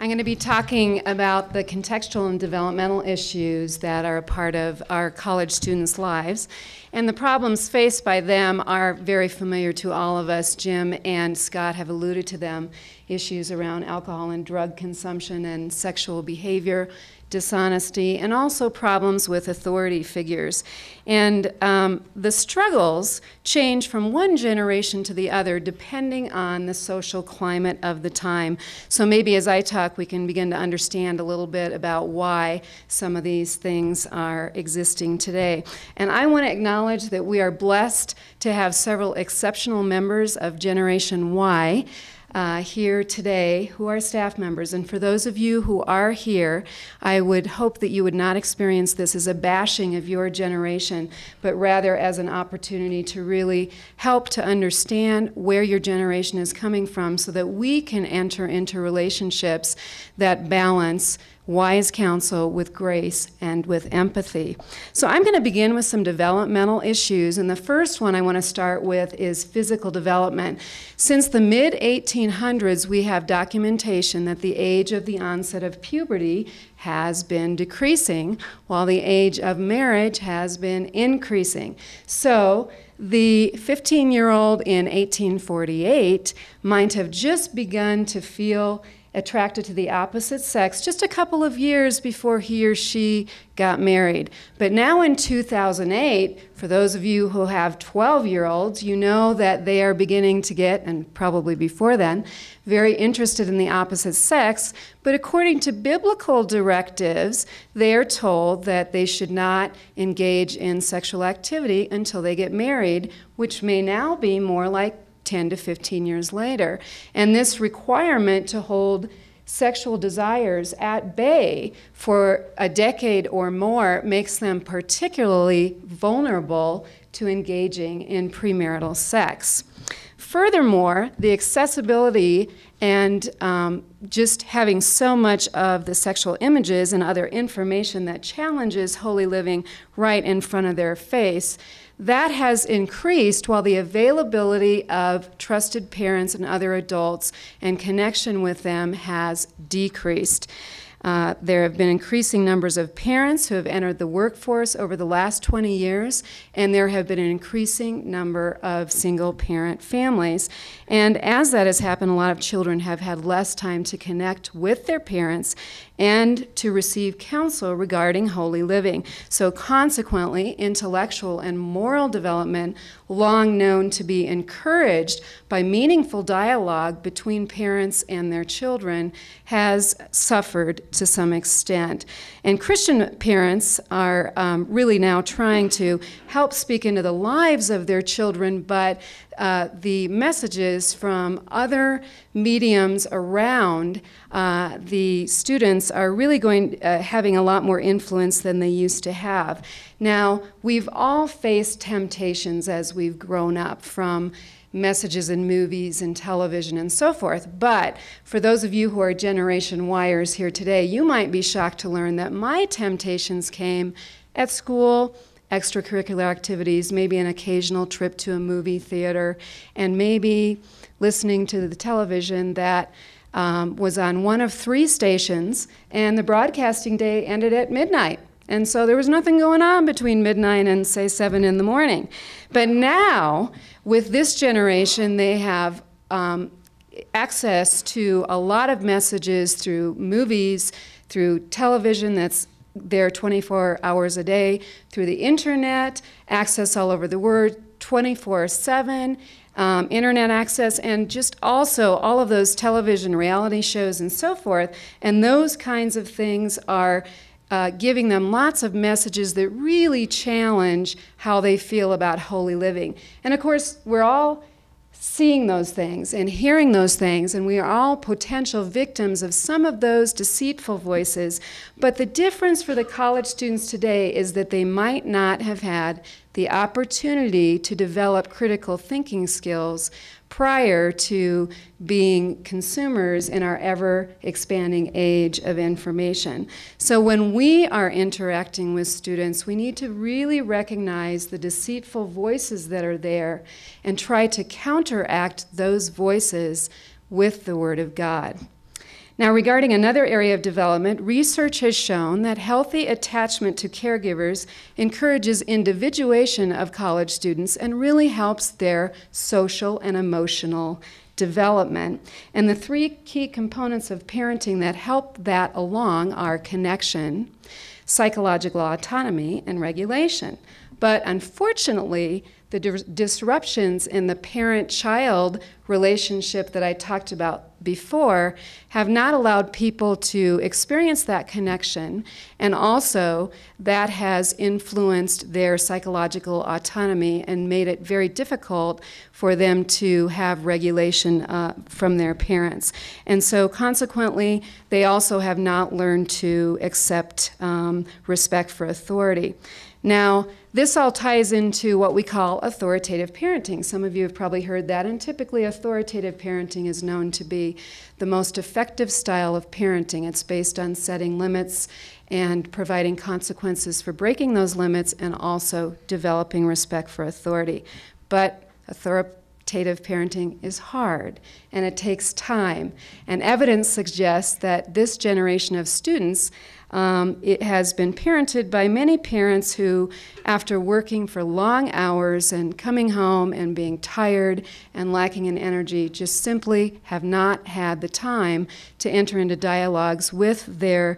I'm going to be talking about the contextual and developmental issues that are a part of our college students' lives. And the problems faced by them are very familiar to all of us. Jim and Scott have alluded to them. Issues around alcohol and drug consumption and sexual behavior, dishonesty, and also problems with authority figures. And the struggles change from one generation to the other depending on the social climate of the time. So maybe as I talk, we can begin to understand a little bit about why some of these things are existing today. And I want to acknowledge that we are blessed to have several exceptional members of Generation Y here today who are staff members. And for those of you who are here, I would hope that you would not experience this as a bashing of your generation, but rather as an opportunity to really help to understand where your generation is coming from so that we can enter into relationships that balance wise counsel with grace and with empathy. So I'm going to begin with some developmental issues, and the first one I want to start with is physical development. Since the mid-1800s, we have documentation that the age of the onset of puberty has been decreasing, while the age of marriage has been increasing. So the 15-year-old in 1848 might have just begun to feel attracted to the opposite sex just a couple of years before he or she got married. But now in 2008, for those of you who have 12-year-olds, you know that they are beginning to get, and probably before then, very interested in the opposite sex. But according to biblical directives, they are told that they should not engage in sexual activity until they get married, which may now be more like 10 to 15 years later. And this requirement to hold sexual desires at bay for a decade or more makes them particularly vulnerable to engaging in premarital sex. Furthermore, the accessibility and just having so much of the sexual images and other information that challenges holy living right in front of their face, that has increased while the availability of trusted parents and other adults and connection with them has decreased. There have been increasing numbers of parents who have entered the workforce over the last 20 years, and there have been an increasing number of single-parent families. And as that has happened, a lot of children have had less time to connect with their parents and to receive counsel regarding holy living. So consequently, intellectual and moral development, long known to be encouraged by meaningful dialogue between parents and their children, has suffered to some extent. And Christian parents are really now trying to help speak into the lives of their children, but the messages from other mediums around the students are really having a lot more influence than they used to have. Now, we've all faced temptations as we've grown up from messages in movies and television and so forth. But for those of you who are Generation Yers here today, you might be shocked to learn that my temptations came at school, extracurricular activities, maybe an occasional trip to a movie theater, and maybe listening to the television that was on one of 3 stations, and the broadcasting day ended at midnight. And so there was nothing going on between midnight and, say, 7 in the morning. But now, with this generation, they have access to a lot of messages through movies, through television that's there 24 hours a day, through the internet, access all over the world, 24/7, internet access, and just also all of those television reality shows and so forth. And those kinds of things are giving them lots of messages that really challenge how they feel about holy living. And of course, we're all seeing those things and hearing those things, and we are all potential victims of some of those deceitful voices. But the difference for the college students today is that they might not have had the opportunity to develop critical thinking skills prior to being consumers in our ever-expanding age of information. So when we are interacting with students, we need to really recognize the deceitful voices that are there and try to counteract those voices with the Word of God. Now, regarding another area of development, research has shown that healthy attachment to caregivers encourages individuation of college students and really helps their social and emotional development. And the three key components of parenting that help that along are connection, psychological autonomy, and regulation. But unfortunately, the disruptions in the parent-child relationship that I talked about before have not allowed people to experience that connection, and also that has influenced their psychological autonomy and made it very difficult for them to have regulation from their parents. And so consequently, they also have not learned to accept respect for authority. Now, this all ties into what we call authoritative parenting. Some of you have probably heard that, and typically authoritative parenting is known to be the most effective style of parenting. It's based on setting limits and providing consequences for breaking those limits and also developing respect for authority. But authoritative parenting is hard, and it takes time. And evidence suggests that this generation of students it has been parented by many parents who, after working for long hours and coming home and being tired and lacking in energy, just simply have not had the time to enter into dialogues with their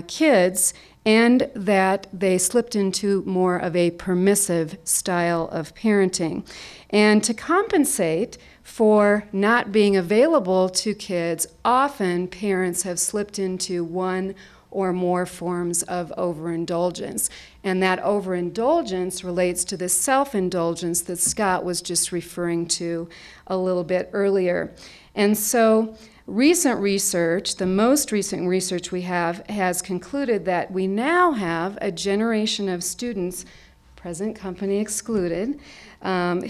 kids, and that they slipped into more of a permissive style of parenting. And to compensate for not being available to kids, often parents have slipped into one or more forms of overindulgence. And that overindulgence relates to the self-indulgence that Scott was just referring to a little bit earlier. And so recent research, the most recent research we have, has concluded that we now have a generation of students, present company excluded,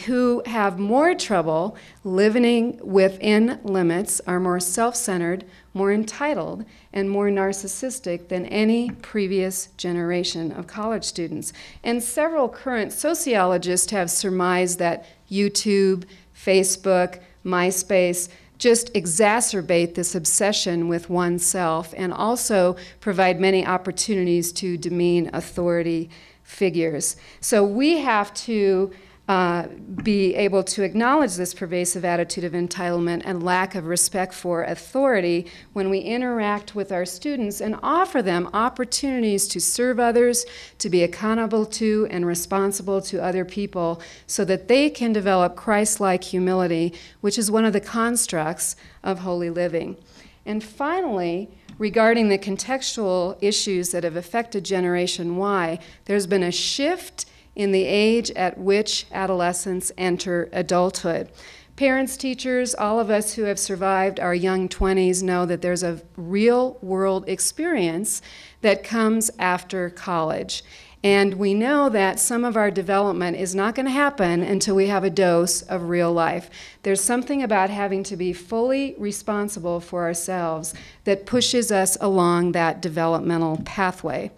who have more trouble living within limits, are more self-centered, more entitled, and more narcissistic than any previous generation of college students. And several current sociologists have surmised that YouTube, Facebook, MySpace just exacerbate this obsession with oneself and also provide many opportunities to demean authority figures. So we have to be able to acknowledge this pervasive attitude of entitlement and lack of respect for authority when we interact with our students and offer them opportunities to serve others, to be accountable to and responsible to other people so that they can develop Christ-like humility, which is one of the constructs of holy living. And finally, regarding the contextual issues that have affected Generation Y, there's been a shift in the age at which adolescents enter adulthood. Parents, teachers, all of us who have survived our young 20s know that there's a real-world experience that comes after college. And we know that some of our development is not going to happen until we have a dose of real life. There's something about having to be fully responsible for ourselves that pushes us along that developmental pathway.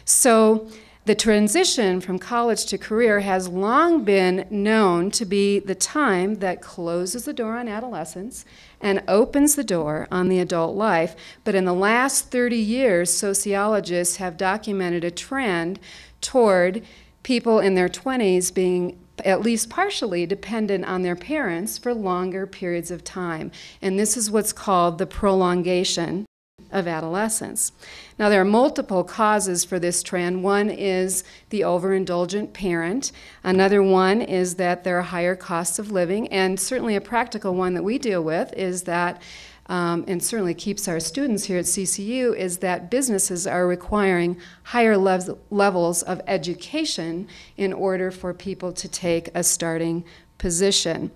So the transition from college to career has long been known to be the time that closes the door on adolescence and opens the door on the adult life. But in the last 30 years, sociologists have documented a trend toward people in their 20s being at least partially dependent on their parents for longer periods of time. And this is what's called the prolongation of adolescence. Now, there are multiple causes for this trend. One is the overindulgent parent. Another one is that there are higher costs of living. And certainly a practical one that we deal with is that, and certainly keeps our students here at CCU, is that businesses are requiring higher levels of education in order for people to take a starting position.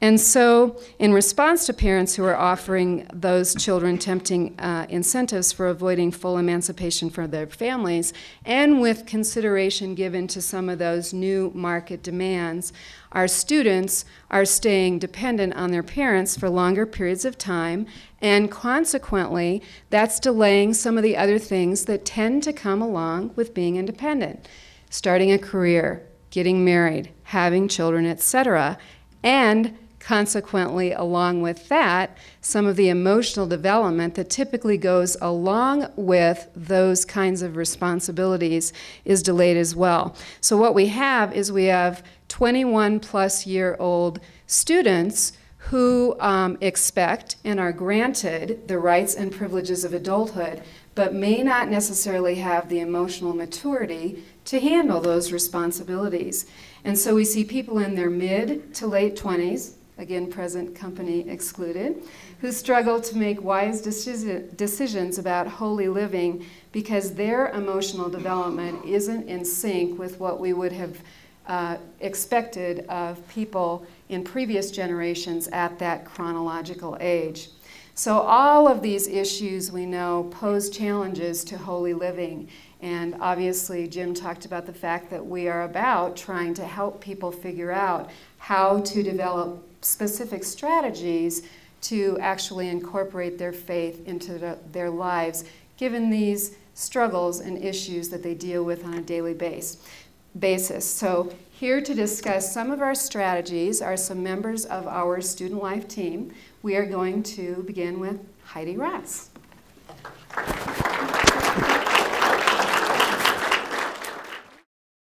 And so, in response to parents who are offering those children tempting incentives for avoiding full emancipation for their families, and with consideration given to some of those new market demands, our students are staying dependent on their parents for longer periods of time, and consequently, that's delaying some of the other things that tend to come along with being independent. Starting a career, getting married, having children, etc., and Consequently, along with that, some of the emotional development that typically goes along with those kinds of responsibilities is delayed as well. So what we have is we have 21-plus-year-old students who expect and are granted the rights and privileges of adulthood, but may not necessarily have the emotional maturity to handle those responsibilities. And so we see people in their mid to late 20s, again, present company excluded, who struggle to make wise decisions about holy living because their emotional development isn't in sync with what we would have expected of people in previous generations at that chronological age. So all of these issues we know pose challenges to holy living. And obviously Jim talked about the fact that we are about trying to help people figure out how to develop specific strategies to actually incorporate their faith into their lives, given these struggles and issues that they deal with on a daily basis. So here to discuss some of our strategies are some members of our student life team. We are going to begin with Heidi Ross.